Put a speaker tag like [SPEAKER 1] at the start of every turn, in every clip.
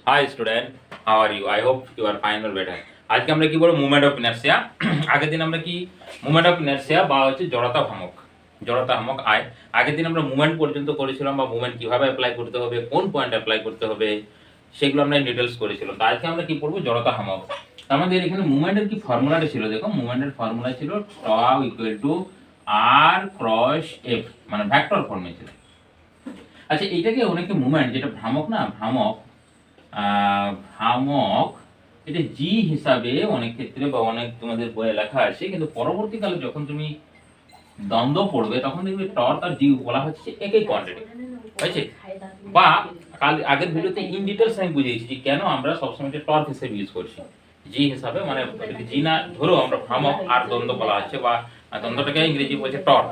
[SPEAKER 1] High student, how are you? I hope you are fine or better. আজকে আমরা কি বলবো? Movement of inertia. আগের দিন আমরা কি মুভমেন্ট অফ ইনার্সিয়া বা হচ্ছে জড়তা ভ্রামক, জড়তা ভ্রামক আয়, আগের দিন আমরা মুভমেন্ট পর্যন্ত করেছিলাম, বা মুভমেন্ট কিভাবে অ্যাপ্লাই করতে হবে, কোন পয়েন্ট অ্যাপ্লাই করতে হবে, সেগুলো আমরা ডিটেলস করেছিলাম। তো আজকে আমরা কি পড়বো? জড়তা ভ্রামক। আমাদের এখানে মুভমেন্টের কি ফর্মুলাটা ছিল, দেখো মুভমেন্টের ফর্মুলা ছিল tau equal to r cross F, মানে ভেক্টর ফর্মে ছিল। আচ্ছা, এইটাকে অনেকে মুভমেন্ট, যেটা ভ্রামক না, ভ্রামক ভ্রামক এটা জি হিসাবে অনেক ক্ষেত্রে বা অনেক তোমাদের বইয়ে লেখা আছে, কিন্তু পরবর্তীকালে যখন তুমি দ্বন্দ্ব পড়বে তখন দেখবে টর্ক আর জি বলা হচ্ছে একই কোয়ান্টিটি, হয়েছে? বা কাল আগের ভিডিওতে ইন ডিটেলস আমি বুঝিয়েছি যে কেন আমরা সবসময় এটা টর্ক হিসেবে ইউজ করছি, জি হিসাবে, মানে জি না ধরো আমরা ভ্রামক আর দ্বন্দ্ব বলা হচ্ছে, বা দ্বন্দ্বটাকে ইংরেজি বলছে টর্ক,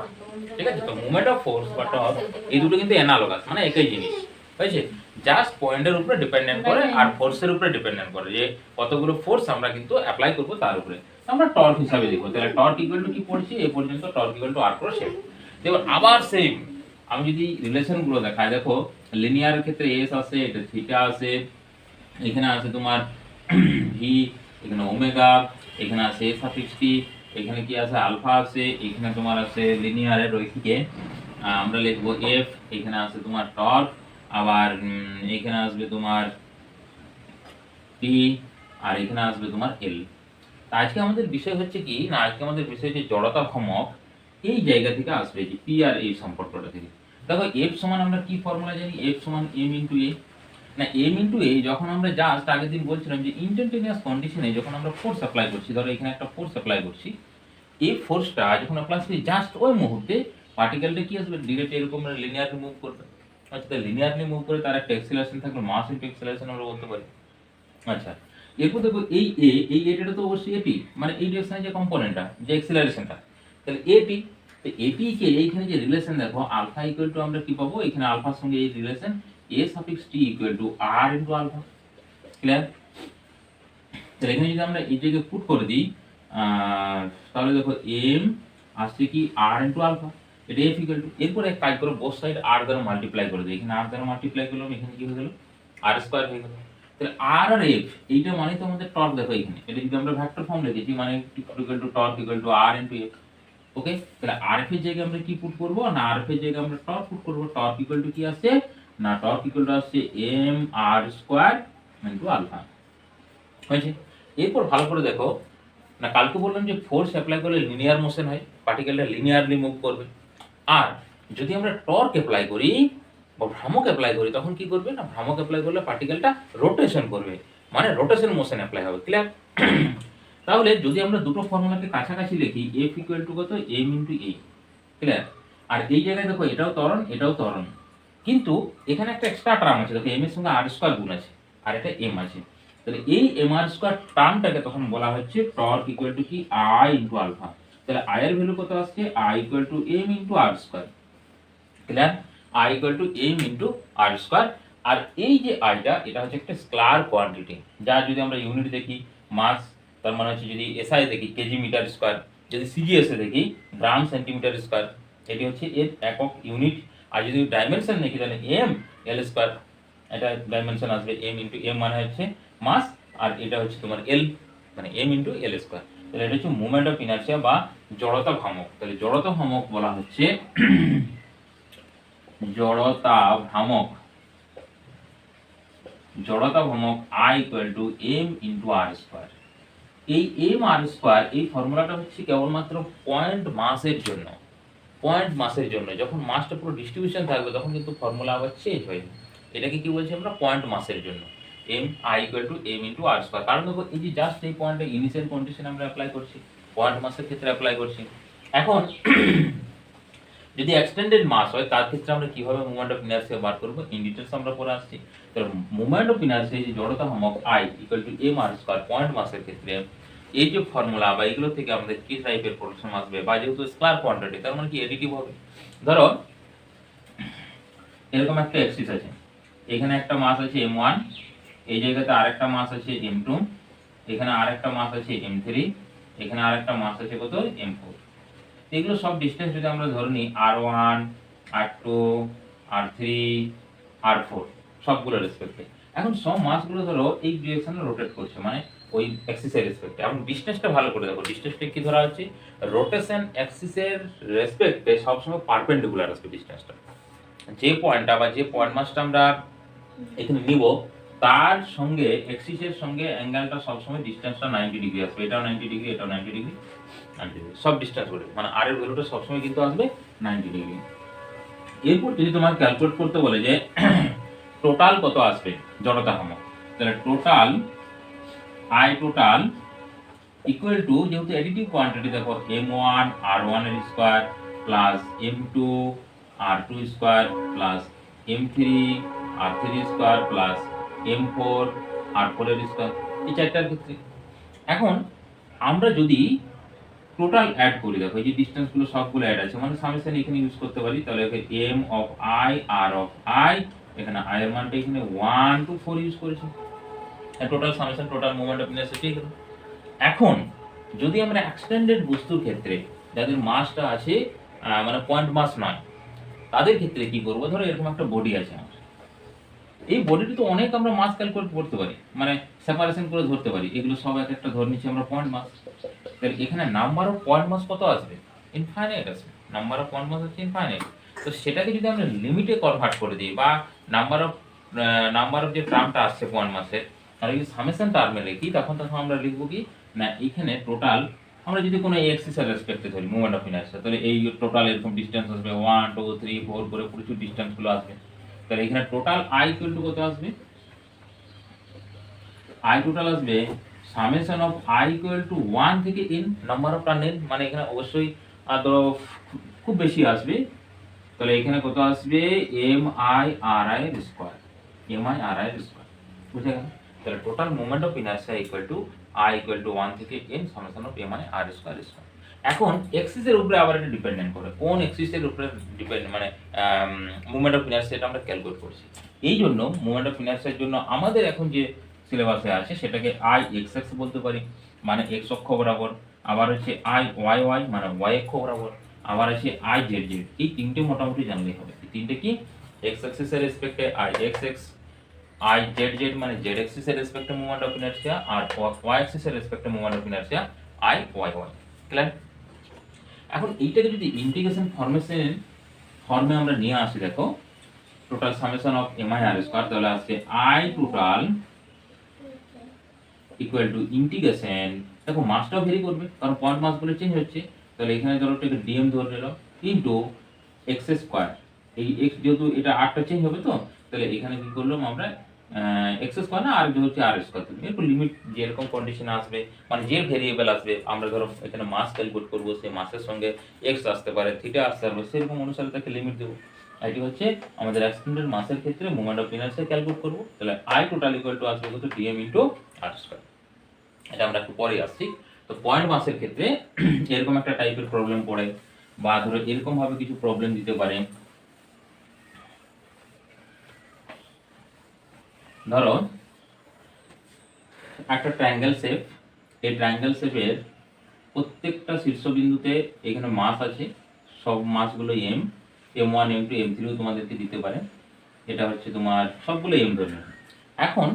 [SPEAKER 1] ঠিক আছে? তো মুভমেন্ট অফ ফোর্স বা টর্ক এই দুটো কিন্তু অ্যানালগাস, মানে একই জিনিস, হয়েছে? জাস্ট পয়েন্টের উপরে ডিপেন্ডেন্ট করে আর ফোর্সের উপরে ডিপেন্ডেন্ট করে, যে কতগুলো ফোর্স আমরা কিন্তু অ্যাপ্লাই করব তার উপরে আমরা টর্ক হিসাবে দেখব। তাহলে টর্ক ইকুয়াল টু কি পড়ছি এ পর্যন্ত? Torque equal to r cross F. এবার আবার সেম আমি যদি রিলেশন গুলো দেখাই, দেখো লিনিয়ার ক্ষেত্রে এস আছে, এটা থিটা আছে, এখানে আছে তোমার ভি, এখানে ওমেগা, এখানে আছে এস সাফিক্স টি, এখানে কি আছে আলফা আছে, এখানে তোমার আছে লিনিয়ারের রৈখিকে আমরা লিখবো এফ, এখানে আছে তোমার টর্ক, আবার এখানে আসবে তোমার টি, আর এখানে আসবে তোমার এল। আজকে আমাদের বিষয় হচ্ছে কি না, আজকে আমাদের বিষয় হচ্ছে জড়তা ভ্রামক। এই জায়গা থেকে আসবে যে পি আর এই সম্পর্কটা থেকে। দেখো এফ সমান আমরা কি ফর্মুলা জানি? এফ সমান এম ইন্টু এ। না, এম ইন্টু এ যখন আমরা জাস্ট আগের দিন বলছিলাম যে ইনস্ট্যান্টেনিয়াস কন্ডিশনে যখন আমরা ফোর্স অ্যাপ্লাই করছি, ধরো এখানে একটা ফোর্স অ্যাপ্লাই করছি, এই ফোর্সটা যখন অ্যাপ্লাই করছি জাস্ট ওই মুহূর্তে পার্টিকেলটা কি আসবে, ডিরেক্ট এরকম লিনিয়ারলি মুভ করবে। আচ্ছা, লিনিয়ারলি মুভ করে তার একটা এক্সেলারেশন থাকবে, মাস ইনটু এক্সেলারেশন আমরা বলতে পারি। আচ্ছা, এরপর দেখো এই এটা তো অবশ্যই এটি, মানে এই ডিরেকশনে যে কম্পোনেন্টটা, যে অ্যাক্সিলারেশনটা, তাহলে এটি। তো এটি কে এইখানে যে রিলেশন দেখো আলফা ইকুয়াল টু আমরা কি পাবো, এখানে আলফার সঙ্গে এই রিলেশন এ সাফিক্স টি equal to R into alpha. Clear? তাহলে এখানে যদি আমরা এটাকে পুট করে দিই, তাহলে দেখো এম আসছে কি আর ইনটু আলফা, এটা এফ ইকুয়াল টু, এরপর এক কাজ করো বোথ সাইড আর দ্বারা মাল্টিপ্লাই করে দিই, এখানে আর দ্বারা মাল্টিপ্লাই করলাম, এখানে কি হয়ে গেল আর স্কয়ার হয়ে গেল। তাহলে আর আর এফ এইটা মানে তো আমাদের টর্ক, দেখো এখানে এটা যদি আমরা ভেক্টর ফর্ম লিখেছি মানে equal to torque equal to R into F. Okay, তাহলে আর এফ এর জায়গায় আমরা কি পুট করব না, আর এফ এর জায়গায় আমরা টর্ক পুট করব। টর্ক ইকুয়াল টু কি আসছে না, টর্ক ইকুয়াল টু আসছে M r square into alpha, হয়েছে? এরপর ভালো করে দেখো না, কালকে বললাম যে ফোর্স অ্যাপ্লাই করলে লিনিয়ার মোশন হয়, পার্টিকেলটা লিনিয়ারলি মুভ করবে। আর যদি আমরা টর্ক অ্যাপ্লাই করি বা ভ্রামক অ্যাপ্লাই করি তখন কি করবে না, ভ্রামক অ্যাপ্লাই করলে পার্টিকেলটা রোটেশন করবে, মানে রোটেশন মোশন অ্যাপ্লাই হবে। ক্লিয়ার? তাহলে যদি আমরা দুটো ফর্মুলাকে কাছাকাছি লিখি, এফ ইকুয়াল টু কত, এম ইন্টু এ। ক্লিয়ার? আর এই জায়গায় দেখো এটাও ত্বরণ এটাও ত্বরণ, কিন্তু এখানে একটা এক্সট্রা টার্ম আছে, দেখো এম এর সঙ্গে আর স্কয়ার গুণ আছে আর এটা এম আছে। তাহলে এই এম আর স্কয়ার টার্মটাকে তখন বলা হচ্ছে টর্ক ইকুয়াল টু কি আই ইনটু আলফা। তাহলে আই এর ভ্যালু কত আসছে, I equal to M into R square. Clear? I equal to M into R square. আর এই যে আইটা এটা হচ্ছে একটা স্কেলার কোয়ান্টিটি, যা যদি আমরা ইউনিট দেখি মাস, তার মানে হচ্ছে যদি এসআই দেখি কেজি মিটার স্কয়ার, যদি সিজিএস এ দেখি গ্রাম সেন্টিমিটার স্কয়ার, এটি হচ্ছে এর একক ইউনিট। আর যদি ডাইমেনশন দেখি তাহলে এম এল স্কয়ার, এটা ডাইমেনশন আসবে এম ইনটু এম মানে হচ্ছে মাস, আর এটা হচ্ছে তোমার এল মানে এম ইনটু এল স্কয়ার। তাহলে এটা হচ্ছে মুভমেন্ট অফ ইনার্সিয়া বা জড়তা ভ্রামক। তাহলে জড়তা ভ্রামক বলা হচ্ছে জড়তা ভ্রামক, জড়তা ভ্রামক I equal to M into R square. এই এম আর স্কয়ার এই ফর্মুলাটা হচ্ছে কেবলমাত্র পয়েন্ট মাসের জন্য, পয়েন্ট মাসের জন্য। যখন মাসটা পুরো ডিস্ট্রিবিউশন থাকবে তখন কিন্তু ফর্মুলা আবার চেঞ্জ হয়ে যাবে। এটাকে কি বলছি আমরা, পয়েন্ট মাসের জন্য M I equal to M into R square. কারণ দেখো এই যে জাস্ট এই পয়েন্টে ইনিশিয়াল কন্ডিশন আমরা অ্যাপ্লাই করছি, পয়েন্ট মাসের ক্ষেত্রে অ্যাপ্লাই করছি। এখন যদি এক্সটেন্ডেড মাস হয় তার ক্ষেত্রে আমরা কিভাবে মুভমেন্ট অফ ইনার্সিয়া বার করব ইন ডিটেইলস আমরা পরে আসছি। তো মুভমেন্ট অফ ইনার্সিয়া যে জড়তা ভ্রামক I equal to m r square point মাসের ক্ষেত্রে এই যে ফর্মুলা বা এগুলো থেকে আমাদের কি টাইপের প্রোডাকশন আসবে, বা যেহেতু স্কেলার কোয়ান্টিটি তার মানে কি এডিটিভ হবে। ধরো এরকম একটা অ্যাক্সিস আছে, এখানে একটা মাস আছে m1, এই জায়গাতে আরেকটা মাস আছে m2, এখানে আরেকটা মাস আছে m3, এখানে আরেকটা মাস আছে কত m4। এগুলো সব ডিসটেন্স যদি আমরা ধরে নিই r1 r2 r3 r4 সবগুলো রেসপেক্টে, এখন সব মাসগুলো ধরো এই ডিরেকশনে রোটেট করছে, মানে ওই অ্যাক্সিসের রেসপেক্টে। এখন ডিসটেন্সটা ভালো করে দেখো, ডিসটেন্সটা কি ধরা হচ্ছে, রোটেশন অ্যাক্সিসের রেসপেক্টে সবসময় পারপেন্ডিকুলার আসবে ডিসটেন্সটা। যে পয়েন্টটা বা যে পয়েন্ট মাসটা আমরা এখানে নিব তার সঙ্গে অ্যাক্সিসের সঙ্গে অ্যাঙ্গেলটা সবসময় ডিসটেন্সটা 90 ডিগ্রি আসবে, এটাও 90 ডিগ্রি, এটাও 90 ডিগ্রি, 90 ডিগ্রি, সব ডিসটেন্স বলে, মানে আর এর ভ্যালুটা সবসময় কিন্তু আসবে 90 ডিগ্রি। এরপর যদি তোমার ক্যালকুলেট করতে বলে যে টোটাল কত আসবে জড়তা ভ্রামক, তাহলে total I total equal two, যেহেতু অ্যাডিটিভ কোয়ান্টিটি দেখো m1 r1 এর square plus m2 r2 square plus m3 r3 square plus m4 r4 এর স্কয়ার, এই চারটার ক্ষেত্রে। এখন আমরা যদি টোটাল অ্যাড করি, দেখো এই যে ডিসটেন্স গুলো সবগুলো অ্যাড আছে, মানে সামেশন এখানে ইউজ করতে পারি, তাহলে m of i r of i, এখানে i এর মানটা এখানে 1 to 4 ইউজ করেছি, total summation total moment of inertia ঠিক আছে। এখন যদি আমরা এক্সটেন্ডেড বস্তুর ক্ষেত্রে যাদের মাসটা আছে মানে পয়েন্ট মাস নয়, তাদের ক্ষেত্রে কি করব, ধরো এরকম একটা বডি আছে আমার, এই বডিটি তো অনেক আমরা মাস ক্যালকুলেট করতে পারি, মানে সেপারেশন করে ধরতে পারি, এগুলো সব এক একটা ধরে নিচ্ছি আমরা পয়েন্ট মাস। তাহলে এখানে নাম্বার অফ পয়েন্ট মাস কত আসবে, ইনফাইনাইট আসবে, নাম্বার অফ পয়েন্ট মাস হচ্ছে ইনফাইনাইট। তো সেটাকে যদি আমরা লিমিটে কনভার্ট করে দিই, বা নাম্বার অফ যে টার্মটা আসছে পয়েন্ট মাসের, তাহলে যদি সামেশন টার্মে লিখি, তখন আমরা লিখবো কি না, এখানে টোটাল আমরা যদি কোনো এক্সিস এর রেসপেক্টে ধরি মোমেন্ট অফ ইনারশিয়া, তাহলে এই টোটাল এরকম ডিসটেন্স আসবে 1 2 3 4 করে প্রচুর ডিসটেন্স গুলো আসবে। তাহলে এখানে টোটাল আই ইকুয়াল টু কত আসবে, আই টোটাল আসবে summation of I equal to 1 থেকে n number of turn n, মানে এখানে অবশ্যই ধরো খুব বেশি আসবে, তাহলে এখানে কত আসবে এম আই আর আই এর square, m I r i এর স্কয়ার, বুঝে গেল। তাহলে total moment of inertia equal to I equal to 1 থেকে n summation of M I R square square. এখন এক্সিস এর উপরে আবার এটা ডিপেন্ডেন্ট করে, কোন এক্সিস এর উপরে ডিপেন্ড, মানে মোমেন্ট অফ ইনারশিয়াটা আমরা ক্যালকুলেট করছি। এই জন্য মোমেন্ট অফ ইনারশিয়ার জন্য আমাদের এখন যে সিলেবাসে আছে সেটাকে আই এক্স এক্স বলতে পারি, মানে এক্স অক্ষ বরাবর, আবার হচ্ছে আই ওয়াই ওয়াই মানে ওয়াই অক্ষ বরাবর, আবার আছে আই জেড জেড। এই তিনটে মোটামুটি জানলেই হবে। এই তিনটে কি, এক্স অ্যাক্সিস এর রেসপেক্টে I X X, I Z Z মানে জেড অ্যাক্সিস এর রেসপেক্টে মোমেন্ট অফ ইনারশিয়া, আর ওয়াই অ্যাক্সিস এর রেসপেক্টে moment of inertia I Y Y. Clear? এখন এইটাকে যদি ইন্টিগ্রেশন ফর্মে আমরা নিয়ে আসি, দেখো total summation of M I R square, তাহলে আসছে I total equal to integration, দেখো মাসটাও ভেরি করবে কারণ পয়েন্ট মাস গুলো চেঞ্জ হচ্ছে, তাহলে এখানে ধরো একটা ডিএম ধরে নিলাম ইনটু এক্স স্কয়ার, এই এক্স যেহেতু এটা আরটা চেঞ্জ হবে, তো তাহলে এখানে কি করলাম আমরা এক্স স্কয়ার না আর যে হচ্ছে আর স্কয়ার, এরপর লিমিট যেরকম কন্ডিশন আসবে, মানে যে ভেরিয়েবল আসবে, আমরা ধরো এখানে মাস ক্যালকুলেট করবো, সেই মাসের সঙ্গে এক্স আসতে পারে, থিটা আসতে পারে, সেরকম অনুসারে তাকে লিমিট দেবো। এটি হচ্ছে আমাদের এক্সটেন্ডেড মাসের ক্ষেত্রে মোমেন্ট অফ ইনারশিয়া ক্যালকুলেট করবো, তাহলে আই টোটাল ইকুয়াল টু আসবে কত, ডিএম ইনটু আর স্কয়ার। এটা আমরা একটু পরে আসছি। তো পয়েন্ট মাসের ক্ষেত্রে এরকম একটা টাইপের প্রবলেম পড়ে, বা ধরো এরকম ভাবে কিছু প্রবলেম দিতে পারে, ধরো একটা ট্রায়াঙ্গেল শেপ, এই ট্রায়াঙ্গেল শেপের প্রত্যেকটা শীর্ষবিন্দুতে এখানে মাস আছে, সব মাসগুলো m1 m2 m3 তোমাদেরকে দিতে পারে, এটা হচ্ছে তোমার সবগুলো m ধরে। এখন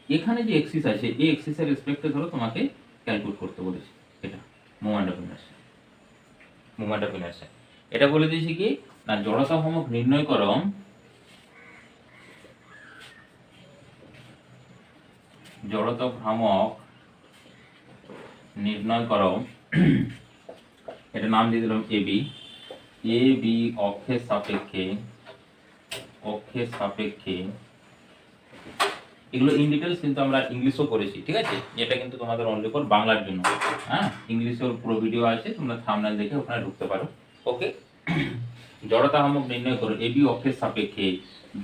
[SPEAKER 1] এখানে যে এক্সিস আছে, এই এক্সিসের রেসপেক্টে ধরো তোমাকে ক্যালকুলেট করতে বলেছি, এটা moment of inertia, moment of inertia. এটা বলে দিয়েছি কি না, জড়তা ভ্রামক নির্ণয় করো, জড়তা ভ্রামক নির্ণয় করো, এটা নাম দিয়ে দিলাম এবি, এবি অক্ষের সাপেক্ষে, অক্ষের সাপেক্ষে, এগুলো ইন ডিটেলস কিন্তু আমরা ইংলিশও করেছি, ঠিক আছে, এটা কিন্তু তোমাদের অনলি ফর বাংলার জন্য, হ্যাঁ ইংলিশের পুরো ভিডিও আছে, তোমরা থাম্বনেল দেখে ওখানে ঢুকতে পারো। ওকে, জড়তা ভ্রামক নির্ণয় করো এবি অক্ষের সাপেক্ষে,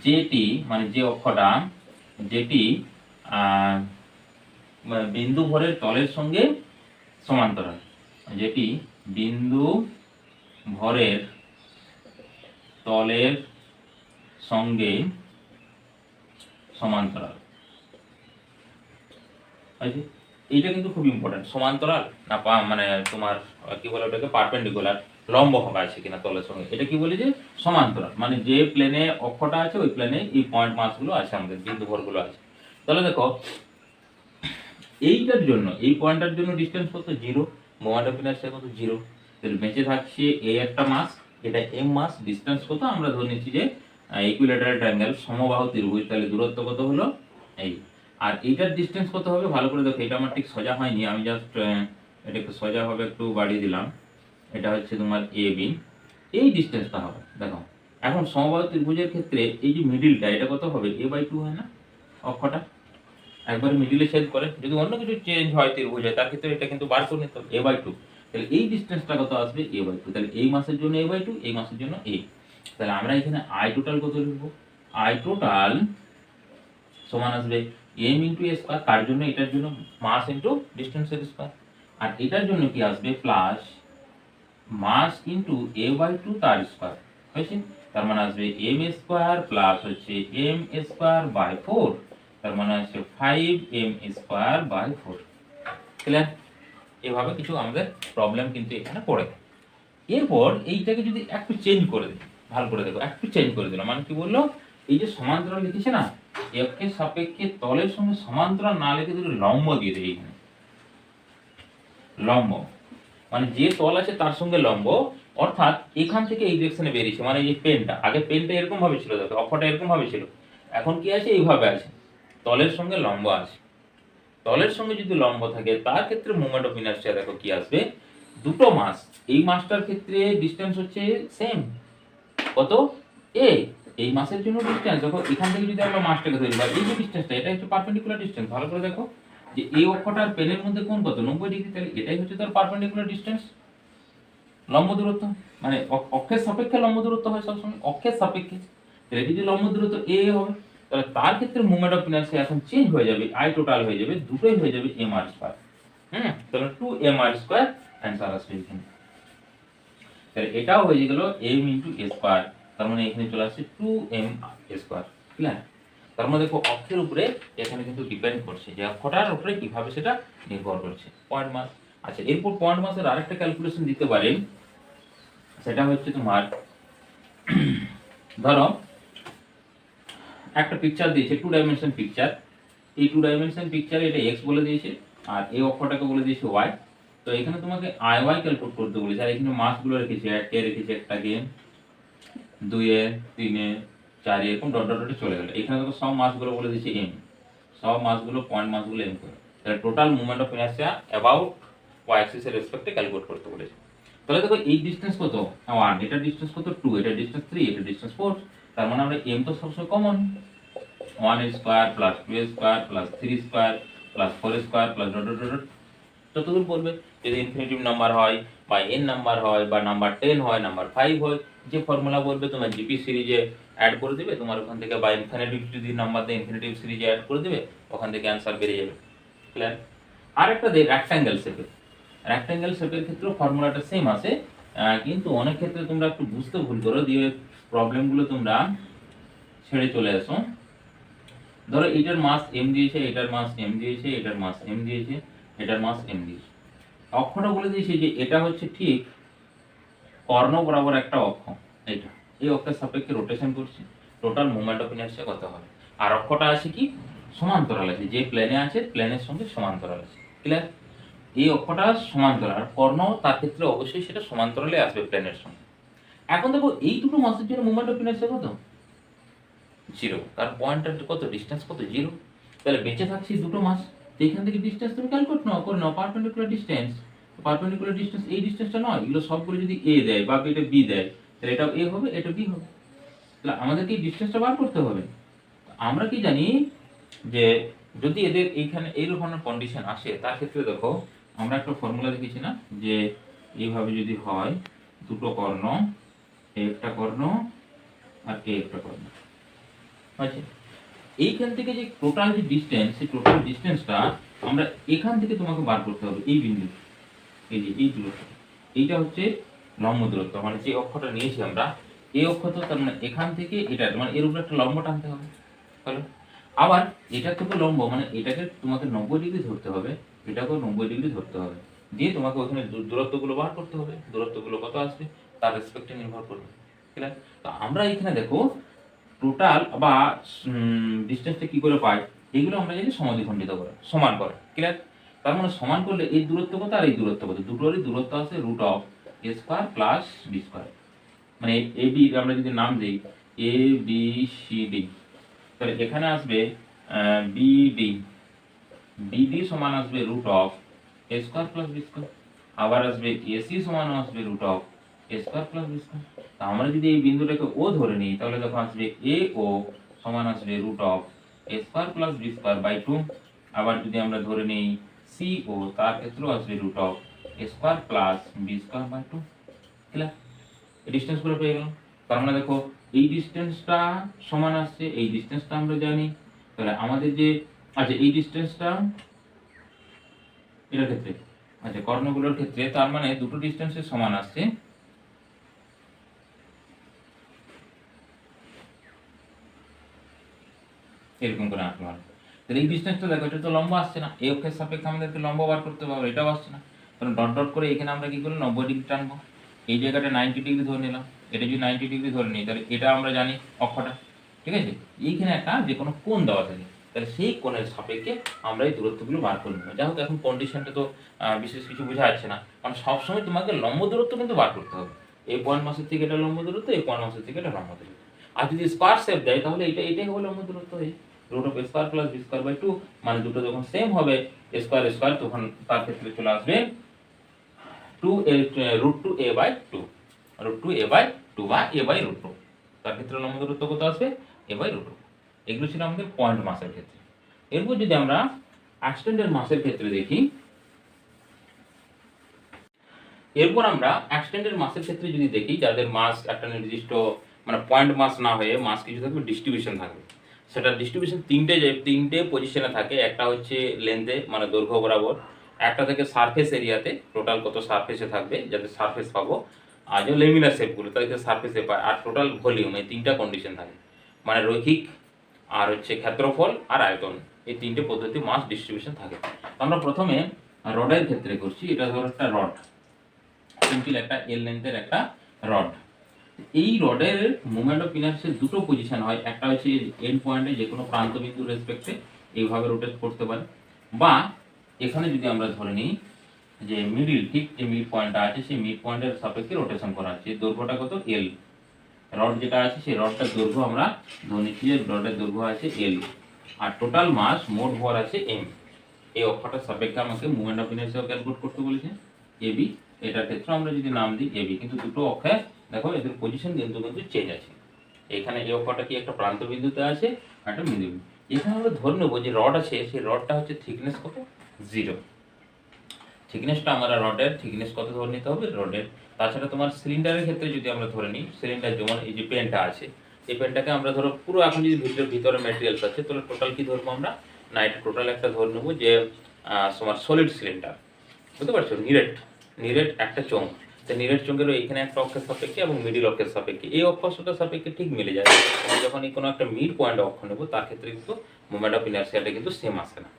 [SPEAKER 1] যেটি মানে যে অক্ষটা, যেটি বিন্দু ভরের তলের সঙ্গে সমান্তরাল, যেটি বিন্দু ভরের তলের সঙ্গে সমান্তরাল। এইটা কিন্তু খুব ইম্পর্টেন্ট, সমান্তরাল না মানে তোমার কি বলে ওটাকে পারপেন্ডিকুলার, লম্ব হবে আছে কিনা তলের সঙ্গে, এটা কি বলি যে সমান্তরাল, মানে যে প্লেনে অক্ষটা আছে ওই প্লেনে এই পয়েন্ট মাসগুলো আছে, আমাদের বিন্দু ভরগুলো আছে। তাহলে দেখো এইটার জন্য, এই পয়েন্টটার জন্য ডিস্টেন্স কত, 0, মোমেন্ট অফ ইনার্শিয়া কত, 0। তাহলে বেঁচে থাকছে এ একটা মাস, এটা এম মাস, ডিস্টেন্স কত আমরা ধরে নিচ্ছি যে ইকুইল্যাটারাল ট্রায়াঙ্গেল সমবাহু ত্রিভুজ, তাহলে দূরত্ব কত হলো এই। আর এইটার ডিস্টেন্স কত হবে ভালো করে দেখো, এটা আমার ঠিক সোজা হয়নি, আমি জাস্ট এটা একটু সোজা হবে একটু বাড়িয়ে দিলাম। এটা হচ্ছে তোমার এ বি, এই ডিস্টেন্সটা হবে দেখো। এখন সমবাহু ত্রিভুজের ক্ষেত্রে এই যে মিডিলটা এটা কত হবে, a/2 হয় না অক্ষটা, একবার মিডিলে ছেদ করে। যদি অন্য কিছু চেঞ্জ হয় ত্রিভুজে তার ক্ষেত্রে এটা কিন্তু বার করে নিতে হবে a/2। তাহলে এই ডিস্টেন্সটা কত আসবে, a/2। তাহলে এই মাসের জন্য a/2, এই মাসের জন্য a। তাহলে আমরা এখানে আই টোটাল কত লিখবো, আই টোটাল সমান আসবে m ইন্টু a স্কয়ার, তার জন্য এটার জন্য মাস ইন্টু ডিস্টেন্সের স্কয়ার, আর এটার জন্য কি আসবে প্লাস মাস ইন্টু a/2 তার স্কয়ার হয়েছে। তার মানে আসবে m স্কয়ার প্লাস হচ্ছে m স্কয়ার বাই 4, তার মানে আসছে 5m স্কয়ার বাই 4। ক্লিয়ার? এভাবে কিছু আমাদের প্রবলেম কিন্তু এখানে পড়ে। এরপর এইটাকে যদি একটু চেঞ্জ করে দিই, ভালো করে দেখো, একটু চেঞ্জ করে দিলাম, মানে কি বললো, এই যে সমান্তরাল লিখেছে না, একের সাপেক্ষে তলের সঙ্গে সমান্তরাল না লিখে যদি লম্ব দিয়ে দেয়, এখানে লম্ব মানে যে তল আছে তার সঙ্গে লম্ব, অর্থাৎ এখান থেকে এই ডিরেকশনে বেরিয়েছে, মানে এই যে পেনটা, আগে পেনটা এরকম ভাবে ছিল দেখো, অক্ষটা এরকম ভাবে ছিল, এখন কি আছে এইভাবে আছে, তলের সঙ্গে লম্ব আছে। তলের সঙ্গে যদি লম্ব থাকে তার ক্ষেত্রে মোমেন্ট অফ ইনার্শিয়া দেখো কি আসবে, দুটো মাস, এই মাসটার ক্ষেত্রে ডিসটেন্স হচ্ছে সেম, কত a, এই মাসের জন্য ডিসটেন্স দেখো, এখান থেকে যদি আমরা মাসটাকে ধরি বা এই যে ডিসটেন্সটা, এটা হচ্ছে পারপেন্ডিকুলার ডিসটেন্স। ভালো করে দেখো যে এই অক্ষটার পেনের মধ্যে কোণ কত, 90 ডিগ্রি, তাহলে এটাই হচ্ছে তার পারপেন্ডিকুলার ডিসটেন্স, লম্ব দূরত্ব। মানে অক্ষের সাপেক্ষে লম্ব দূরত্ব হয় সবসময়, অক্ষের সাপেক্ষে। তাহলে যদি লম্ব দূরত্ব a হবে, তাহলে তার ক্ষেত্রে মোমেন্ট অফ ইনার্শিয়া এখন চেঞ্জ হয়ে যাবে, আই টোটাল হয়ে যাবে, দুটোই হয়ে যাবে mr স্কয়ার। তাহলে 2mr স্কয়ার অ্যানসার আসবে এখানে। তাহলে এটাও হয়ে গেল m ইনটু a স্কয়ার, তার মানে এখানে চলে আসছে 2m স্কয়ার। ক্লিয়ার? তার মানে দেখো অক্ষের উপরে এখানে কিন্তু ডিপেন্ড করছে, যে অক্ষটার উপরে কিভাবে সেটা নির্ভর করছে, পয়েন্ট মাস। আচ্ছা, এরপর পয়েন্ট মাসের আরেকটা ক্যালকুলেশন দিতে পারেন, সেটা হচ্ছে তোমার ধরো একটা পিকচার দিয়েছে, 2 ডাইমেনশন পিকচার, এই 2 ডাইমেনশন পিকচারে এটা x বলে দিয়েছে আর এই অক্ষটাকে বলে দিয়েছে y। তো এখানে তোমাকে আই ওয়াই ক্যালকুলেট করতে বলেছে, আর এখানে মাসগুলো রেখেছে, 1 এ রেখেছে একটাকে, 2 এ, 3 এ, 4 এ, এরকম ডট ডট ডটে চলে গেল। এখানে দেখো সব মাসগুলো বলে দিয়েছে m, সব মাসগুলো পয়েন্ট মাসগুলো m করে। তাহলে total moment of inertia about y Axis এর রেসপেক্টে ক্যালকুলেট করতে বলেছে। তাহলে দেখো এই ডিসটেন্স কত 1, এটা ডিসটেন্স কত 2, এটা ডিসটেন্স 3, এটা ডিসটেন্স 4, তার মানে আমরা m তো সবসময় common, 1 square plus 2 square plus 3 square plus 4 square plus dot dot dot যতদূর বলবে। যদি ইনফিনিটিভ নাম্বার হয় বা n নাম্বার হয় বা নাম্বার 10 হয়, নাম্বার 5 হয়, যে ফর্মুলা বলবে তোমার জিপি সিরিজে অ্যাড করে দিবে, তোমার ওখান থেকে বা ইনফিনিটিভ যদি নাম্বার দেয় ইনফিনিটিভ সিরিজে অ্যাড করে দিবে, ওখান থেকে অ্যানসার বেরিয়ে যাবে। ক্লিয়ার? আর একটা দেই রেক্ট্যাঙ্গেল শেপের, রেক্ট্যাঙ্গেল শেপের ক্ষেত্রেও ফর্মুলাটা সেম আছে, কিন্তু অনেক ক্ষেত্রে তোমরা একটু বুঝতে ভুল করো, দিয়ে প্রবলেমগুলো তোমরা ছেড়ে চলে আসো। ধরো এটার মাস m দিয়েছে, এটার মাস m দিয়েছে, এটার মাস m দিয়েছে, এটার মাস m দিয়েছে। অক্ষটা বলে দিয়েছে যে এটা হচ্ছে ঠিক কর্ণ বরাবর একটা অক্ষ, এটা এই অক্ষের সাপেক্ষে রোটেশন করছে, টোটাল মোমেন্ট অফ ইনার্শিয়া কত হবে। আর অক্ষটা আছে কি সমান্তরাল আছে, যে প্লেনে আছে প্লেনের সঙ্গে সমান্তরাল আছে। ক্লিয়ার? এই অক্ষটা সমান্তরাল, আর কর্ণ তার ক্ষেত্রে অবশ্যই সেটা সমান্তরালে আসবে প্লেনের সঙ্গে। এখন দেখো এই দুটো মাসের জন্য মোমেন্ট অফ ইনার্শিয়া কত, 0, কারণ পয়েন্টটার কত ডিসটেন্স কত 0। তাহলে বেঁচে থাকছে দুটো মাস, তো এখান থেকে ডিসটেন্স তুমি ক্যালকুলেট করে নাও, পারপেন্ডিকুলার ডিসটেন্স। পারপেন্ডিকুলার ডিসটেন্স এই ডিসটেন্সটা নয়, এগুলো সবগুলো যদি a দেয় বা এটা b দেয়, তাহলে এটা a হবে, এটা b হবে। তাহলে আমাদেরকে এই ডিসটেন্সটা বার করতে হবে। আমরা কি জানি যে যদি এদের এইখানে এই ধরনের কন্ডিশন আসে, তার ক্ষেত্রে দেখো আমরা একটা ফর্মুলা দেখেছি না, যে এইভাবে যদি হয় দুটো কর্ণ, একটা কর্ণ আর একটা কর্ণ, আচ্ছা এইখান থেকে যে টোটাল যে ডিসটেন্স, সেই টোটাল ডিসটেন্সটা আমরা এখান থেকে তোমাকে বার করতে হবে, এই বিন্দু, এই যে এই দূরত্ব, এইটা হচ্ছে লম্ব দূরত্ব, মানে যে অক্ষটা নিয়েছি আমরা এই অক্ষ, তো তার মানে এখান থেকে এটা মানে এর উপরে একটা লম্ব টানতে হবে। তাহলে আবার এটা থেকে লম্ব, মানে এটাকে তোমাকে 90 ডিগ্রি ধরতে হবে, এটাকেও 90 ডিগ্রি ধরতে হবে, দিয়ে তোমাকে ওখানে দূরত্বগুলো বার করতে হবে, দূরত্বগুলো কত আসবে তার রেসপেক্টে নির্ভর করবে। ঠিক আছে? তো আমরা এখানে দেখো টোটাল বা ডিসটেন্সটা কি করে পাই, এইগুলো আমরা জানি সমদ্বিখণ্ডিত করে, সমান করে। ক্লিয়ার? তার মানে সমান করলে এই দূরত্ব কত আর এই দূরত্ব কত, দুটোরই দূরত্ব আছে root of a square plus b square. মানে এ বি আমরা যদি নাম দিই এ বি সি ডি, তাহলে এখানে আসবে বিডি, বিডি সমান আসবে root of a square plus b square. আবার আসবে এসি সমান আসবে root of a square plus b square. তা আমরা যদি এই বিন্দুটাকে ও ধরে নিই তাহলে তখন আসবে এ ও সমান আসবে root of a square plus b square by 2। আবার যদি আমরা ধরে নিই সি ও, তার ক্ষেত্রেও আসবে root of a square plus b square by 2। Clear? এই ডিসটেন্স গুলো পেয়ে গেলাম। তার মানে দেখো এই ডিসটেন্সটা সমান আসছে, এই ডিসটেন্সটা আমরা জানি। তাহলে আমাদের যে আচ্ছা এই ডিসটেন্সটা এটার ক্ষেত্রে, আচ্ছা কর্ণগুলোর ক্ষেত্রে, তার মানে দুটো ডিসটেন্সের সমান আসছে। এরকম করে আঁকতে পারবো। তাহলে এই ডিসটেন্সটা দেখো, এটা তো লম্ব আসছে না, এই অক্ষের সাপেক্ষে আমাদেরকে লম্ব বার করতে হবে, এটাও আসছে না। তাহলে ডট ডট করে এখানে আমরা কি করলাম 90 ডিগ্রি টানবো। এই জায়গাটা 90 ডিগ্রি ধরে নিলাম, এটা যদি 90 ডিগ্রি ধরে নিই তাহলে এটা আমরা জানি অক্ষটা, ঠিক আছে। এইখানে একটা যে কোনো কোণ দেওয়া থাকে, তাহলে সেই কোণের সাপেক্ষে আমরা এই দূরত্বগুলো বার করে নেবো। যাই হোক এখন কন্ডিশনটা তো বিশেষ কিছু বোঝা যাচ্ছে না, কারণ সবসময় তোমাকে লম্ব দূরত্ব কিন্তু বার করতে হবে। এই পয়েন্ট মাসের থেকে এটা লম্ব দূরত্ব, এই পয়েন্ট মাসের থেকে এটা লম্ব দূরত্ব। আর যদি স্কোয়ার শেপ দেয় তাহলে এটাই হবে লম্ব দূরত্ব, root of square plus b square by 2। মানে দুটো যখন সেম হবে স্কোয়ার স্কোয়ার, তখন তার ক্ষেত্রে চলে আসবে 2a root 2a by 2, root 2a by 2 বা a বাই রুট 2। তার ক্ষেত্রে লম্ব দূরত্ব কত আসবে a বাই রুট 2। এগুলো ছিল আমাদের পয়েন্ট মাসের ক্ষেত্রে। এরপর যদি আমরা এক্সটেন্ডেড মাসের ক্ষেত্রে দেখি, এরপর আমরা এক্সটেন্ডেড মাসের ক্ষেত্রে যদি দেখি, যাদের মাস একটা নির্দিষ্ট মানে পয়েন্ট মাস না হয়ে মাস কিছু থাকবে, ডিস্ট্রিবিউশন থাকবে। সেটা ডিস্ট্রিবিউশন তিনটে পজিশনে থাকে। একটা হচ্ছে লেন্থে মানে দৈর্ঘ্য বরাবর, একটা থেকে সারফেস এরিয়াতে টোটাল কত সারফেসে থাকবে, যাতে সারফেস পাবো, আর যে লেমিনার শেপগুলো তাদেরকে সারফেসে পায়, আর টোটাল ভলিউম, এই তিনটা কন্ডিশন থাকে। মানে রৈখিক, আর হচ্ছে ক্ষেত্রফল, আর আয়তন, এই তিনটে পদ্ধতি মাস ডিস্ট্রিবিউশন থাকে। আমরা প্রথমে রডের ক্ষেত্রে করছি। এটা ধরো একটা রড, সিম্পল একটা এল লেন্থের একটা রড। এই রডের মোমেন্ট অফ ইনার্সিয়ার দুটো পজিশন হয়, একটা হচ্ছে এন্ড পয়েন্টে যে কোনো প্রান্ত বিন্দুর রেসপেক্টে এইভাবে রোটেট করতে পারে, বা এখানে যদি আমরা ধরে নিই যে মিডিল, ঠিক যে মিড পয়েন্টটা আছে সেই মিড পয়েন্টের সাপেক্ষে রোটেশন করা আছে। দৈর্ঘ্যটা কত এল, রড যেটা আছে সেই রডটার দৈর্ঘ্য আমরা ধরে নিচ্ছি যে রডের দৈর্ঘ্য আছে এল, আর টোটাল মাস মোট ভর আছে এম। এই অক্ষটার সাপেক্ষে আমাকে মোমেন্ট অফ ইনার্সিয়া ক্যালকুলেট করতে বলেছে এবি। এটার ক্ষেত্রে আমরা যদি নাম দিই এবি, কিন্তু দুটো অক্ষে দেখো এদের পজিশন কিন্তু চেঞ্জ আছে। এখানে এই অক্ষটা কি একটা প্রান্ত বিন্দুতে আছে, একটা বিন্দু। এখানে আমরা ধরে নেবো যে রড আছে, সেই রডটা হচ্ছে থিকনেস কত 0। থিকনেসটা আমরা রডের থিকনেস কত ধরে নিতে হবে রডের। তাছাড়া তোমার সিলিন্ডারের ক্ষেত্রে যদি আমরা ধরে নিই, সিলিন্ডার যেমন এই যে পেনটা আছে, এই পেনটাকে আমরা ধরো পুরো এখন যদি ভিতরে ম্যাটেরিয়ালস আছে, তাহলে টোটাল কি ধরবো আমরা না, এটা টোটাল একটা ধরে নেবো যে তোমার সলিড সিলিন্ডার, বুঝতে পারছো, নিরেট একটা চোঙ। তো নিরেট চোঙেরও এখানে একটা অক্ষের সাপেক্ষে এবং মিডিল অক্ষের সাপেক্ষে এই অক্ষটার সাপেক্ষে ঠিক মিলে যায়। যখন এই কোনো একটা মিড পয়েন্ট অক্ষ নেবো তার ক্ষেত্রে কিন্তু মোমেন্ট অফ ইনার্সিয়াটা কিন্তু সেম আসে না।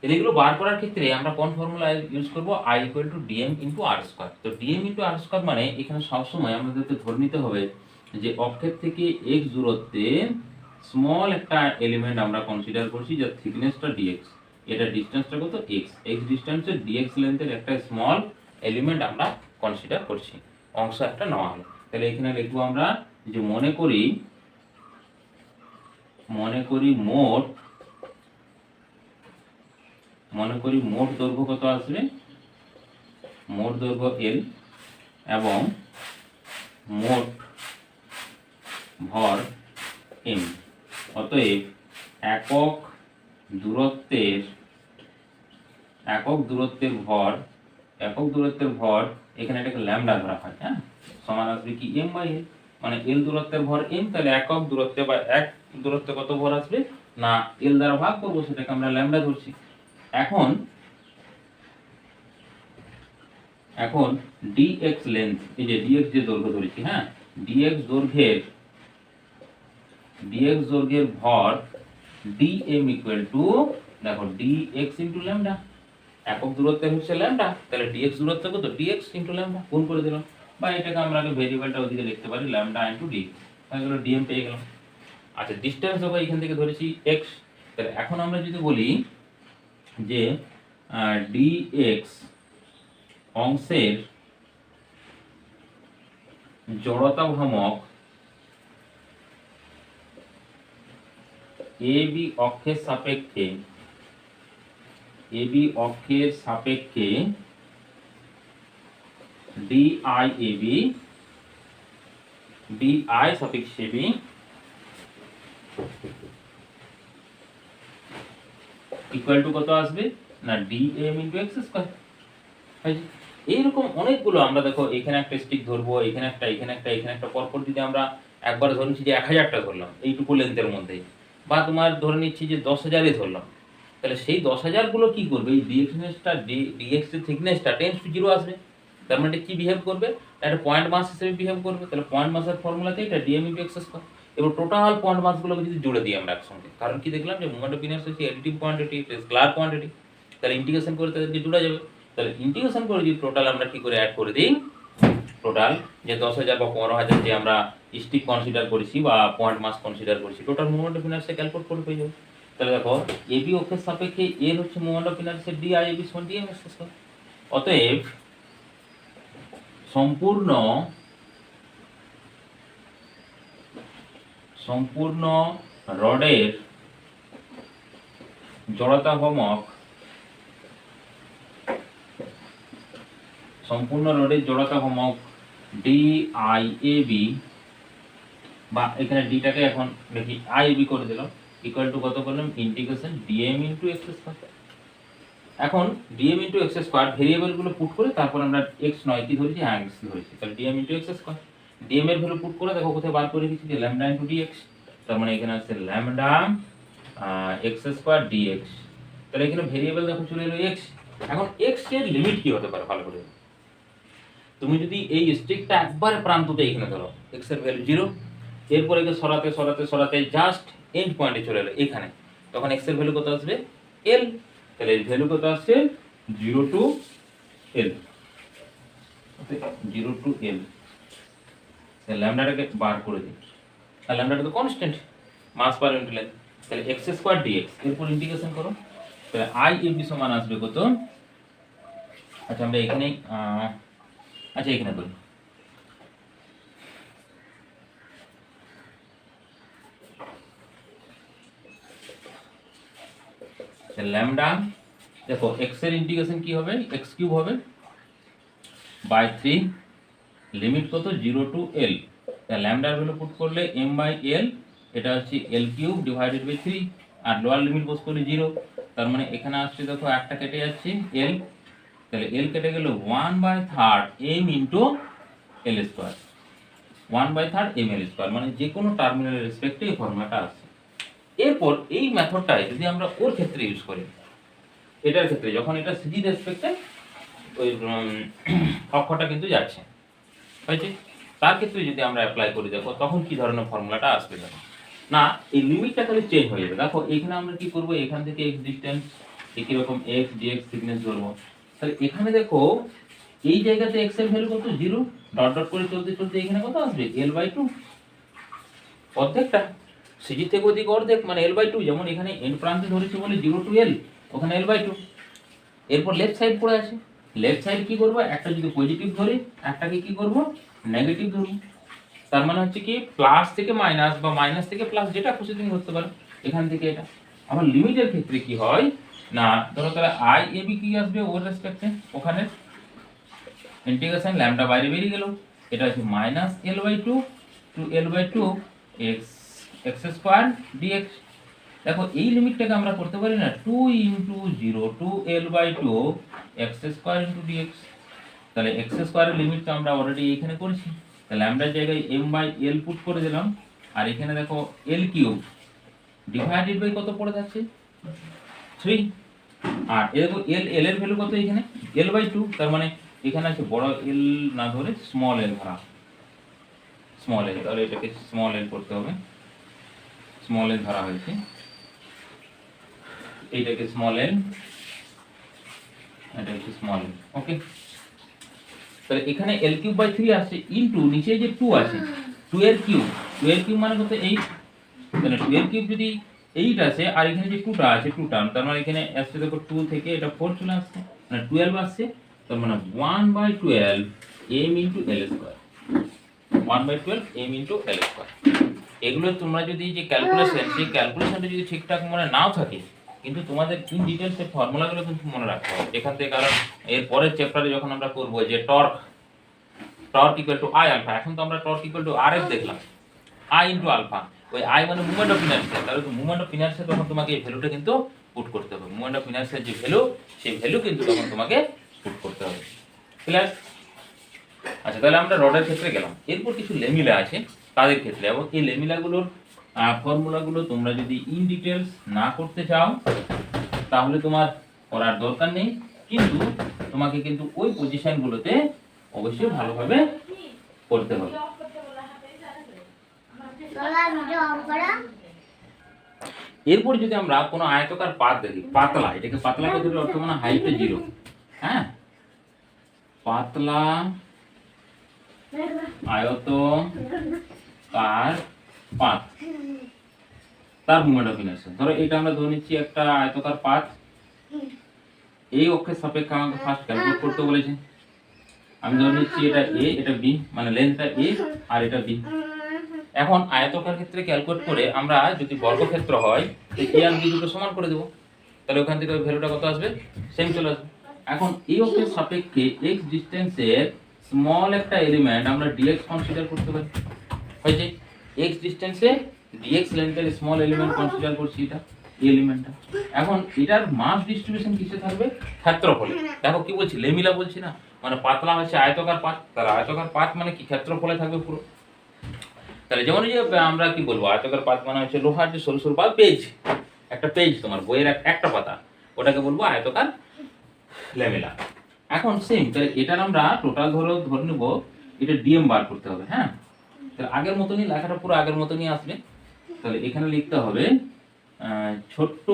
[SPEAKER 1] এগুলো বার করার ক্ষেত্রে আমরা কোন ফর্মুলা ইউজ করব, I equal to dm into r square. তো ডিএম ইন্টু আর স্কোয়ার মানে এখানে সবসময় আমাদেরকে ধরে নিতে হবে যে অক্ষের থেকে এক্স দূরত্বে স্মল একটা এলিমেন্ট আমরা কনসিডার করছি, যার থিকনেসটা ডিএক্স, এটা ডিসটেন্সটা কত এক্স, এক্স ডিসটেন্সে ডিএক্স লেন্থের একটা স্মল এলিমেন্ট আমরা কনসিডার করছি, অংশ একটা নেওয়া হলো। তাহলে এখানে লিখবো আমরা যে মনে করি মোট দৈর্ঘ্য কত আসবে, মোট দৈর্ঘ্য এল এবং মোট ভর এম। অতএব একক দূরত্বের ভর এখানে এটাকে ল্যামডা ধরা হয়, হ্যাঁ, সমান আসবে কি এম বাই এল। মানে এল দূরত্বের ভর এম, তাহলে একক দূরত্বে বা এক দূরত্বে কত ভর আসবে না এল দ্বারা ভাগ করবো, সেটাকে আমরা ল্যামডা ধরছি। এখন dx লেন্থ, এই যে dx যে দৈর্ঘ্য ধরেছি, হ্যাঁ, dx দৈর্ঘ্যের ভর dm ইকুয়াল টু দেখো dx ইনটু ল্যামডা। একক দূরত্বের হচ্ছে ল্যামডা, তাহলে dx দূরত্ব কত dx ইনটু ল্যামডা, গুণ করে দিলাম, বা এটাকে আমরা আগে ভেরিয়েবলটা ওদিকে লিখতে পারি ল্যামডা ইনটু dx, তাহলে dm পেয়ে গেলাম। আচ্ছা ডিসটেন্স দেখো এখান থেকে ধরেছি x, তাহলে এখন আমরা যদি বলি যে dx অংশের জড়তা ভ্রামক AB অক্ষের সাপেক্ষে di সাপেক্ষে AB ইকুয়াল টু কত আসবে না dm × x স্কয়ার। এইরকম অনেকগুলো আমরা দেখো এখানে একটা স্টিক ধরবো, এখানে একটা পরপর যদি আমরা একবার ধরে নিচ্ছি যে 1000টা ধরলাম এইটুকু লেন্থের মধ্যে, বা তোমার ধরে নিচ্ছি যে 10,000-ই ধরলাম, তাহলে সেই 10,000 গুলো কি করবে, এই dx এর থিকনেসটা টেন্ডস টু 0 আসবে। তার মানে কি বিহেভ করবে, একটা পয়েন্ট মাস হিসেবে বিহেভ করবে। তাহলে পয়েন্ট মাসের ফর্মুলাতে এটা dm × x স্কয়ার। এবার টোটাল পয়েন্ট মাসগুলোকে যদি জুড়ে দিই আমরা একসঙ্গে, কারণ কি দেখলাম যে মোমেন্ট অফ ইনারশিয়া হচ্ছে additive quantity plus scalar quantity, তাহলে ইন্টিগ্রেশন করে তাদেরকে জুড়ে যাবে। তাহলে ইন্টিগ্রেশন করে যদি টোটাল আমরা কি করে অ্যাড করে দিই, টোটাল যে 10,000 বা 15,000 যে আমরা স্টিক কনসিডার করেছি বা পয়েন্ট মাস কনসিডার করেছি, total moment of inertia calculate করে পেয়ে যাবো। তাহলে দেখো এবি অক্ষের সাপেক্ষে এর হচ্ছে moment of inertia DIAB = dm × x square. অতএব সম্পূর্ণ রডের জড়তা ভ্রামক DIAB, বা এখানে ডিটাকে এখন দেখি IAB করে দিলাম, ইকুয়াল টু কত করলাম ইন্টিগ্রেশন dm × x স্কয়ার। এখন dm × x স্কয়ার ভেরিয়েবল গুলো পুট করে তারপর আমরা x নয় কি ধরেছি, হ্যাঁ x ধরেছি, তাহলে dm × x স্কয়ার। dm এর ভ্যালু পুট করে দেখো কোথায় বার করে রেখেছি যে ল্যামডা × dx, তার মানে এখানে আছে ল্যামডা x স্কয়ার dx। তাহলে এখানে ভেরিয়েবল দেখো চলে এলো x। এখন x এর লিমিট কি হতে পারে ভালো করে, তুমি যদি এই স্ট্রিকটা একবার প্রান্ততে এখানে ধরো x এর ভ্যালু 0, এরপর একে সরাতে জাস্ট এন্ড পয়েন্টে চলে এলো এখানে, তখন x এর ভ্যালু কত আসবে l। তাহলে এর ভ্যালু কত আসছে 0 to l, 0 to l। তাহলে ল্যামডাটাকে বার করে দিই, আর ল্যামডাটা তো কনস্ট্যান্ট মাস পার ইনটু লেন্থ, তাহলে x স্কয়ার dx, এরপর ইন্টিগ্রেশন করো, তাহলে IAB সমান আসবে কত, আচ্ছা আমরা এখানে এখানে করি, ল্যামডা দেখো x এর ইন্টিগ্রেশন কি হবে, x³ হবে বাই 3, লিমিট কত 0 to l। তাহলে ল্যামডার ভ্যালু পুট করলে m/l, এটা হচ্ছে l³ ডিভাইডেড বাই 3, আর লোয়ার লিমিট বস করলে 0, তার মানে এখানে আসছে দেখো একটা কেটে যাচ্ছে l, তাহলে l কেটে গেল 1/3 m × l স্কয়ার, 1/3 ml², মানে যে কোনো টার্মিনালের রেসপেক্টে এই ফর্মুলাটা আসছে। এরপর এই মেথডটাই যদি আমরা ওর ক্ষেত্রে ইউজ করি, এটার ক্ষেত্রে যখন এটা সিজি রেসপেক্টে ওই অক্ষটা কিন্তু যাচ্ছে, হয়েছে, তার ক্ষেত্রে যদি আমরা অ্যাপ্লাই করি দেখো তখন কি ধরনের ফর্মুলাটা আসবে, দেখো না এই লিমিটটা খালি চেঞ্জ হয়ে যাবে। দেখো এখানে আমরা কি করব, এখান থেকে x ডিসটেন্স একই রকম x dx থিকনেস ধরবো, তাহলে এখানে দেখো এই জায়গাতে x এর ভ্যালু কত 0, ডট ডট করে চলতে এখানে কত আসবে l/2, অর্ধেকটা সিজি থেকে ওদিকে অর্ধেক মানে l/2, যেমন এখানে এন্ড প্রান্তে ধরেছি বলে 0 to l, ওখানে l/2। এরপর লেফট সাইড পড়ে আছে, লেফট সাইড কি করব, একটা যদি পজিটিভ ধরি একটাকে কি করব নেগেটিভ ধরব, তার মানে হচ্ছে কি প্লাস থেকে মাইনাস বা মাইনাস থেকে প্লাস, যেটা খুশি তুমি ধরতে পারো এখান থেকে এটা। আবার লিমিটের ক্ষেত্রে কি হয় না, ধরো তাহলে IAB কি আসবে ওর রেসপেক্টে, ওখানে ইন্টিগ্রেশন ল্যামডা বাইরে বেরিয়ে গেল, এটা হচ্ছে -l/2 to l/2 x square dx। দেখো এই লিমিটটাকে আমরা করতে পারি না 2 × 0 to l/2 x square dx, তাহলে x স্কয়ারের লিমিট তো আমরা অলরেডি এখানে করেছি, তাহলে ল্যামডার জায়গায় m/l পুট করে দিলাম, আর এখানে দেখো l³ ডিভাইডেড বাই কত পড়ে যাচ্ছে 3, আর দেখো l এর ভ্যালু কত এখানে l/2, তার মানে এখানে আছে বড় l না ধরে স্মল l ধরা, স্মল l, তাহলে এটাকে স্মল l করতে হবে, স্মল l ধরা হয়েছে, এইটাকে স্মল l, এটা হচ্ছে স্মল l, ওকে। তাহলে এখানে l³/3 আসছে ইনটু নিচে যে 2 আছে 2 এর কিউব মানে কত 8, তাহলে 2 এর কিউব যদি এইট আছে, আর এখানে যে 2টা আছে 2 টার্ম, তার মানে এখানে আসছে দেখো 2 থেকে এটা 4 চলে আসছে, মানে 12 আসছে, তার মানে 1/12 m into l square, 1/12 m into l square. এগুলো তোমরা যদি যে ক্যালকুলেশন, সেই ক্যালকুলেশনটা যদি ঠিকঠাক মনে নাও থাকে, কিন্তু তোমাদের ইন ডিটেইলস এর ফর্মুলাগুলো কিন্তু মনে রাখতে হবে এখান থেকে, কারণ এর পরের চ্যাপ্টারে যখন আমরা করব যে torque equal to I alpha, এখন তো আমরা torque equal to r F দেখলাম, আই ইনটু আলফা, ওই আই মানে মুভমেন্ট অফ ইনারশিয়া, তাহলে তো মুভমেন্ট অফ ইনারশিয়া তখন তোমাকে এই ভ্যালুটা কিন্তু পুট করতে হবে, মুভমেন্ট অফ ইনারশিয়ার যে ভ্যালু, সেই ভ্যালু কিন্তু তখন তোমাকে পুট করতে হবে। ক্লিয়ার? আচ্ছা, তাহলে আমরা রডের ক্ষেত্রে গেলাম, এরপর কিছু লেমিলা আছে তাদের ক্ষেত্রে, এবং এই লেমিলাগুলোর ফর্মুলাগুলো তোমরা যদি ইন ডিটেইলস না করতে চাও তাহলে তোমার করার দরকার নেই, কিন্তু তোমাকে কিন্তু ওই পজিশনগুলোতে অবশ্যই ভালোভাবে করতে হবে। এরপর যদি আমরা কোনো আয়তাকার পাত দেখি, পাতলা, এটাকে পাতলা কথার অর্থ মানে হাইটে 0, হ্যাঁ, পাতলা আয়তাকার পাত, তার মুভমেন্ট অফ ইনারশিয়া। ধরো এটা আমরা ধরে নিচ্ছি একটা আয়তাকার পাত, এই অক্ষের সাপেক্ষে আমাকে ফার্স্ট ক্যালকুলেট করতে বলেছে, আমি ধরে নিচ্ছি এটা a, এটা b, মানে লেন্থটা a আর এটা b। এখন আয়তাকার ক্ষেত্রে ক্যালকুলেট করে আমরা যদি বর্গক্ষেত্র হয় তো a আর b দুটো সমান করে দেব, তাহলে ওখান থেকে ওই ভ্যালুটা কত আসবে, সেম চলে আসবে। এখন এই অক্ষের সাপেক্ষে x ডিসটেন্সের স্মল একটা এলিমেন্ট আমরা dx কনসিডার করতে পারি, হয়েছে, x ডিসটেন্সে dx লেন্থের স্মল এলিমেন্ট কনসিডার করছি, এটা এই এলিমেন্টটা। এখন এটার মাস ডিস্ট্রিবিউশন কিসে থাকবে, ক্ষেত্রফলে। দেখো কি বলছি, লেমিলা বলছি না, মানে পাতলা হচ্ছে আয়তাকার পাত, তাহলে আয়তাকার পাত মানে কি ক্ষেত্রফলে থাকবে পুরো। তাহলে যেমন এই যে আমরা কি বলবো, আয়তাকার পাত মানে হচ্ছে লোহার যে সরু সরু পেজ, একটা পেজ তোমার বইয়ের একটা পাতা, ওটাকে বলবো আয়তাকার লেমিলা। এখন সেম, তাহলে এটার আমরা টোটাল ধরে নেব, এটা ডিএম বার করতে হবে, হ্যাঁ, তাহলে আগের মতনই লেখাটা পুরো আগের মতনই আসবে। তাহলে এখানে লিখতে হবে ছোট্ট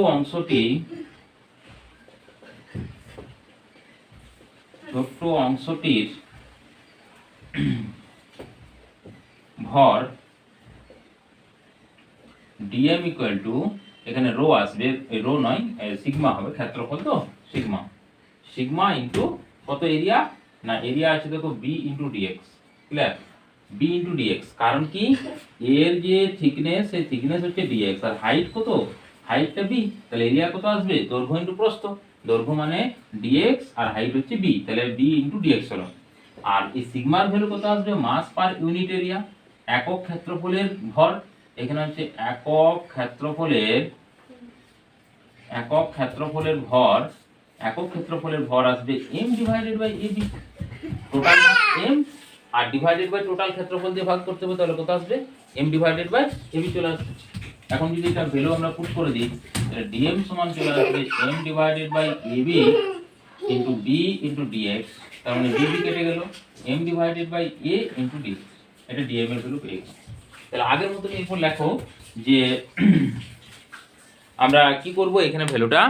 [SPEAKER 1] অংশটির ভর ডিএম ইকুয়াল টু, এখানে রো আসবে, রো নয় সিগমা হবে, ক্ষেত্রফল তো সিগমা ইনটু কত এরিয়া, না এরিয়া আছে দেখো b into dx. Clear? B into dx, কারণ কি এর যে থিকনেস, সেই থিকনেস হচ্ছে ডিএক্স, আর হাইট কত, হাইটটা বি, তাহলে এরিয়া কত আসবে, দৈর্ঘ্য ইনটু প্রস্থ, দৈর্ঘ্য মানে ডিএক্স আর হাইট হচ্ছে বি, তাহলে বি ইনটু ডিএক্স হলো। আর এই সিগমার ভ্যালু কত আসবে, মাস পার ইউনিট এরিয়া, একক ক্ষেত্রফলের ভর, এখানে হচ্ছে একক ক্ষেত্রফলের ভর আসবে m divided by ab, total m আর ডিভাইডেড বাই টোটাল ক্ষেত্রফল দিয়ে ভাগ করতে হবে, তাহলে কত আসবে, m ডিভাইডেড বাই ab চলে আসবে। এখন যদি এটা ভ্যালু আমরা পুট করে দিই, তাহলে dm সমান চলে আসবে m divided by ab into b into dx, তার মানে db কেটে গেল, m divided by a into dx, এটা dm এর ভ্যালু পেয়ে গেলাম। তাহলে আগের মতো এরপর লেখো যে আমরা কি করব এখানে ভ্যালুটা,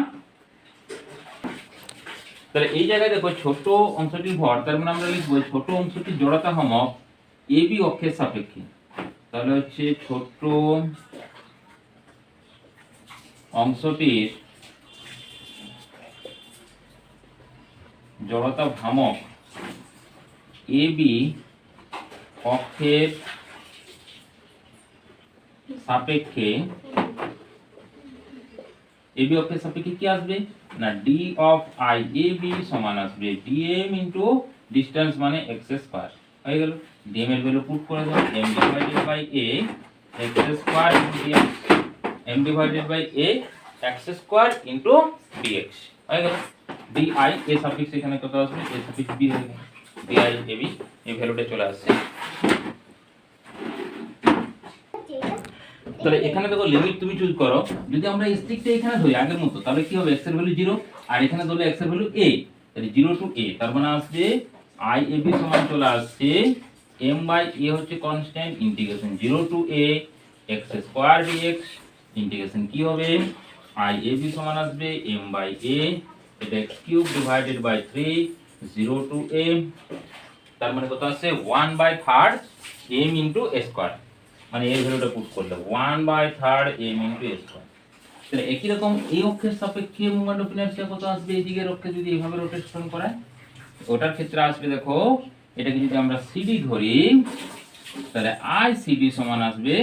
[SPEAKER 1] তাহলে এই জায়গায় দেখো ছোট অংশটির ভর, তার মানে আমরা লিখবো ছোট অংশটির জড়তা ভ্রামক এবি অক্ষের সাপেক্ষে, তাহলে হচ্ছে ছোট অংশটির জড়তা ভ্রামক এবি অক্ষের সাপেক্ষে, এবি অক্ষের সাপেক্ষে কি আসবে না d of I A B সমান আসবে ডিএম ইনটু ডিসটেন্স মানে এক্স স্কয়ার, হয়ে গেল। ডিএম এর ভ্যালু পুট করে দাও, m divided by a x square into dx, m divided by a x square into dx, হয়ে গেল। ডিআই এ সাফিক্স এখানে কত আসবে, এ সাফিক্স বি হয়ে গেল, ডিআই এবি এই ভ্যালুটা চলে আসছে। তাহলে এখানে দেখো লিমিট তুমি চুজ করো, যদি আমরা স্ট্রিক্টটা এখানে ধরি আগের মতো, তাহলে কি হবে, x এর ভ্যালু 0 আর এখানে ধরলে x এর ভ্যালু a, তাহলে 0 টু a, তার মানে আসবে i a b সমান চলে আসছে m বাই a হচ্ছে constant, integration 0 to a x square dx, integration কি হবে i a b সমান আসবে m বাই a, এটা x cube divided by 3 0 to a, তার মানে কত আসছে 1/3 m ইনটু a স্কয়ার, মানে এর ভ্যালুটা পুট করলে 1/3 m ইনটু a স্কয়ার। তাহলে একই রকম এই অক্ষের সাপেক্ষে মোমেন্ট অফ ইনারশিয়া কত আসবে, এই দিকের অক্ষে যদি এইভাবে রোটেশন করায় ওটার ক্ষেত্রে আসবে, দেখো এটাকে যদি আমরা সিডি ধরি তাহলে আই সিডি সমান আসবে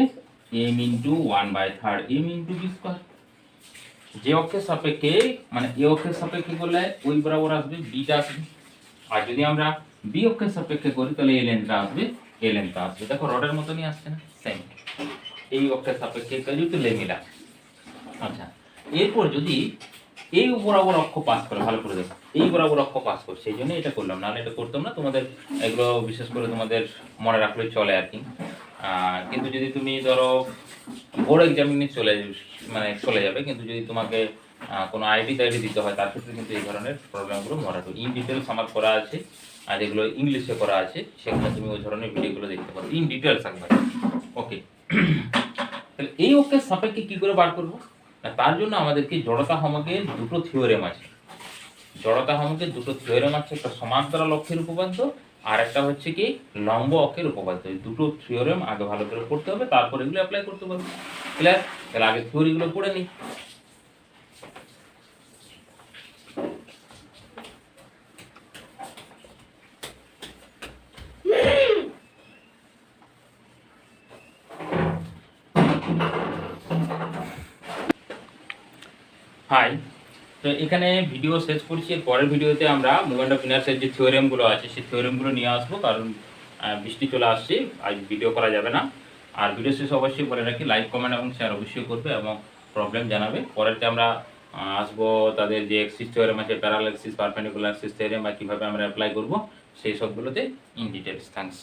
[SPEAKER 1] m into 1/3 m into v square. যে অক্ষের সাপেক্ষে মানে এ অক্ষের সাপেক্ষে করলে ওই বরাবর আসবে বিটা আসবে, আর যদি আমরা বি অক্ষের সাপেক্ষে করি তাহলে এই লেন্থটা আসবে, এই লেন্থটা আসবে। দেখো রডের মতনই আসছে না, সেম এই অক্ষের সাপেক্ষে যেহেতু লেমিলা। আচ্ছা, এরপর যদি এই বরাবর অক্ষ পাস করে, ভালো করে দেখো এই বরাবর অক্ষ পাস করে, সেই জন্য এটা করলাম, নাহলে এটা করতাম না। তোমাদের এগুলো বিশেষ করে তোমাদের মনে রাখলে চলে আর কি। কিন্তু যদি তুমি ধরো বোর্ড এক্সামিনে চলে যাবে, কিন্তু যদি তোমাকে কোনো আইডি টাইডি দিতে হয় তার ক্ষেত্রে কিন্তু এই ধরনের প্রবলেমগুলো মনে রাখবে। ইন ডিটেলস আমার করা আছে, আর যেগুলো ইংলিশে করা আছে সেখানে তুমি ওই ধরনের ভিডিওগুলো দেখতে পারো ইন ডিটেলস একবার। ওকে, তাহলে এই অক্ষের সাপেক্ষে কি করে বার করবো? তার জন্য আমাদেরকে জড়তা হোমকের দুটো থিওরেম আছে। জড়তা হোমকের দুটো থিওরেম আছে, একটা সমান্তরাল অক্ষের উপপাদ্য আর একটা হচ্ছে কি লম্ব অক্ষের উপপাদ্য। এই দুটো থিওরেম আগে ভালো করে পড়তে হবে, তারপর এগুলো অ্যাপ্লাই করতে পারবে। ক্লিয়ার? তাহলে আগে থিওরিগুলো পড়ে নিই। হাই, তো এখানে ভিডিও শেষ করছি। এর পরের ভিডিওতে আমরা মোমেন্ট অফ ইনারশিয়ার যে থিওরেমগুলো আছে সেই থিওরেমগুলো নিয়ে আসবো, কারণ বৃষ্টি চলে আসছে, আজ ভিডিও করা যাবে না। আর ভিডিও শেষে অবশ্যই বলে রাখি লাইক কমেন্ট এবং শেয়ার অবশ্যই করবে এবং প্রবলেম জানাবে। পরেরতে আমরা আসবো তাদের যে এক্সিস থিওরেম আছে, parallel axis, perpendicular axis theorem বা কীভাবে আমরা অ্যাপ্লাই করবো সেই সবগুলোতে ইন ডিটেলস। থ্যাঙ্কস।